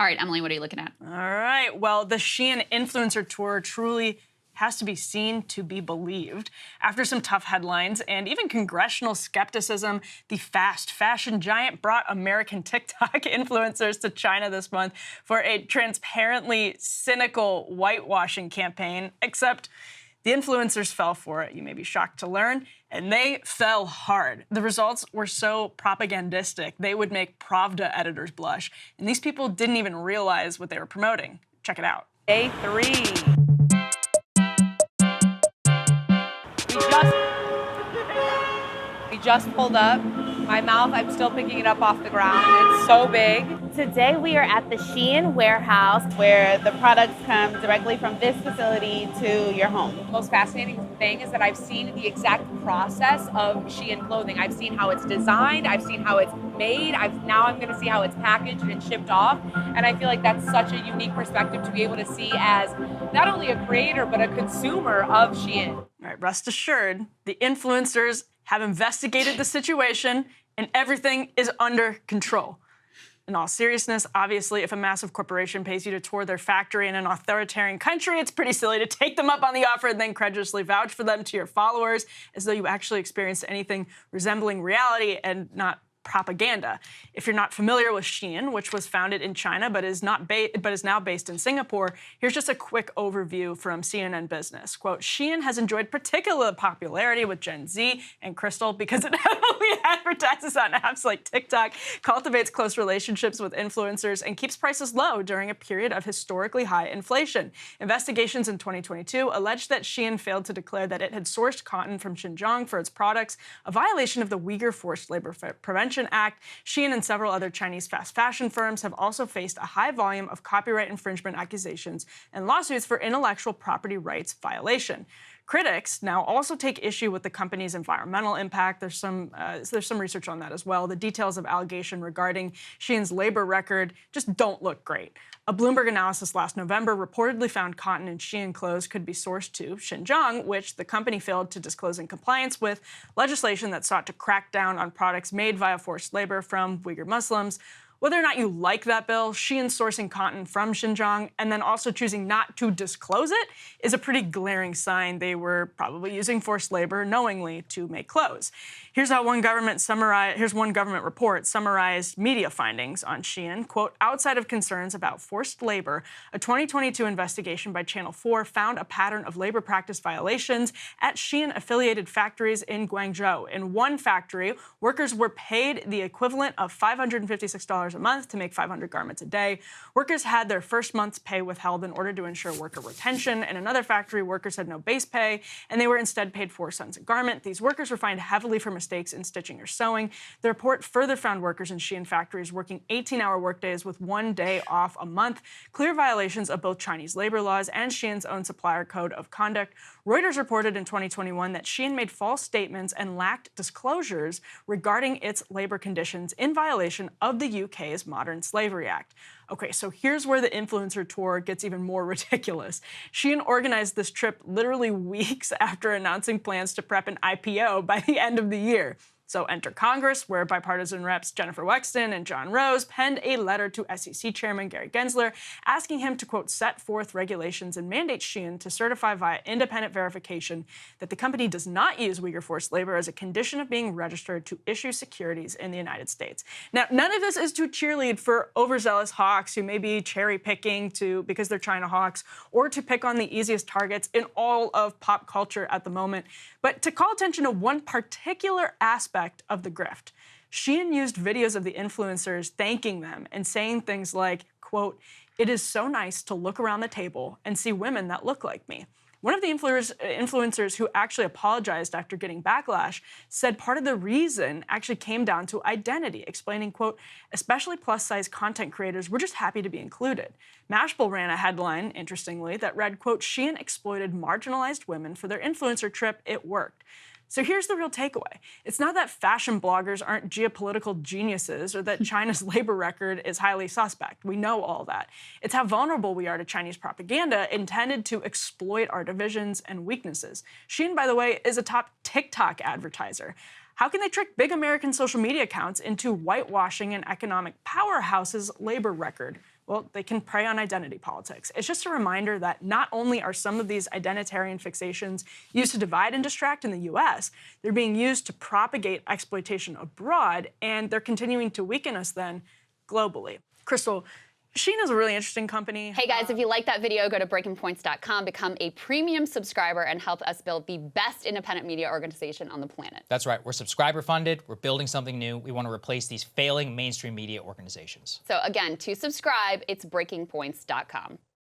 All right, Emily, what are you looking at? All right. Well, the Shein influencer tour truly has to be seen to be believed. After some tough headlines and even congressional skepticism, the fast fashion giant brought American TikTok influencers to China this month for a transparently cynical whitewashing campaign, except the influencers fell for it, you may be shocked to learn, and they fell hard. The results were so propagandistic, they would make Pravda editors blush. And these people didn't even realize what they were promoting. Check it out. Day 3. We just pulled up. My mouth, I'm still picking it up off the ground. It's so big. Today we are at the Shein warehouse where the products come directly from this facility to your home. The most fascinating thing is that I've seen the exact process of Shein clothing. I've seen how it's designed, I've seen how it's made, now I'm gonna see how it's packaged and shipped off. And I feel like that's such a unique perspective to be able to see as not only a creator, but a consumer of Shein. All right, rest assured, the influencers have investigated the situation and everything is under control. In all seriousness, obviously, if a massive corporation pays you to tour their factory in an authoritarian country, it's pretty silly to take them up on the offer and then credulously vouch for them to your followers as though you actually experienced anything resembling reality and not propaganda. If you're not familiar with Shein, which was founded in China but is now based in Singapore, here's just a quick overview from CNN Business. Quote, Shein has enjoyed particular popularity with Gen Z and Crystal because it heavily advertises on apps like TikTok, cultivates close relationships with influencers, and keeps prices low during a period of historically high inflation. Investigations in 2022 alleged that Shein failed to declare that it had sourced cotton from Xinjiang for its products, a violation of the Uyghur Forced Labor Prevention Act. Shein and several other Chinese fast fashion firms have also faced a high volume of copyright infringement accusations and lawsuits for intellectual property rights violation. Critics now also take issue with the company's environmental impact. There's some research on that as well. The details of allegation regarding Shein's labor record just don't look great. A Bloomberg analysis last November reportedly found cotton in Shein clothes could be sourced to Xinjiang, which the company failed to disclose in compliance with legislation that sought to crack down on products made via forced labor from Uyghur Muslims. Whether or not you like that bill, Shein sourcing cotton from Xinjiang and then also choosing not to disclose it is a pretty glaring sign they were probably using forced labor knowingly to make clothes. Here's one government report summarized media findings on Shein. Quote, outside of concerns about forced labor, a 2022 investigation by Channel 4 found a pattern of labor practice violations at Shein-affiliated factories in Guangzhou. In one factory, workers were paid the equivalent of $556 a month to make 500 garments a day. Workers had their first month's pay withheld in order to ensure worker retention. In another factory, workers had no base pay, and they were instead paid 4 cents a garment. These workers were fined heavily for mistakes in stitching or sewing. The report further found workers in Shein factories working 18-hour workdays with 1 day off a month, clear violations of both Chinese labor laws and Shein's own supplier code of conduct. Reuters reported in 2021 that Shein made false statements and lacked disclosures regarding its labor conditions in violation of the UK's Modern Slavery Act. Okay, so here's where the influencer tour gets even more ridiculous. Shein organized this trip literally weeks after announcing plans to prep an IPO by the end of the year. So enter Congress, where bipartisan reps Jennifer Wexton and John Rose penned a letter to SEC Chairman Gary Gensler asking him to, quote, set forth regulations and mandate Shein to certify via independent verification that the company does not use Uyghur forced labor as a condition of being registered to issue securities in the United States. Now, none of this is to cheerlead for overzealous hawks who may be cherry picking because they're China hawks, or to pick on the easiest targets in all of pop culture at the moment, but to call attention to one particular aspect of the grift. Shein used videos of the influencers thanking them and saying things like, quote, it is so nice to look around the table and see women that look like me. One of the influencers who actually apologized after getting backlash said part of the reason actually came down to identity, explaining, quote, especially plus-size content creators were just happy to be included. Mashable ran a headline, interestingly, that read, quote, Shein exploited marginalized women for their influencer trip. It worked. So here's the real takeaway. It's not that fashion bloggers aren't geopolitical geniuses or that China's labor record is highly suspect. We know all that. It's how vulnerable we are to Chinese propaganda intended to exploit our divisions and weaknesses. Shein, by the way, is a top TikTok advertiser. How can they trick big American social media accounts into whitewashing an economic powerhouse's labor record? well, they can prey on identity politics. It's just a reminder that not only are some of these identitarian fixations used to divide and distract in the US, they're being used to propagate exploitation abroad, and they're continuing to weaken us then globally. Crystal, Shein is a really interesting company. Hey guys, if you like that video, go to breakingpoints.com, become a premium subscriber, and help us build the best independent media organization on the planet. That's right. We're subscriber funded. We're building something new. We want to replace these failing mainstream media organizations. So again, to subscribe, it's breakingpoints.com.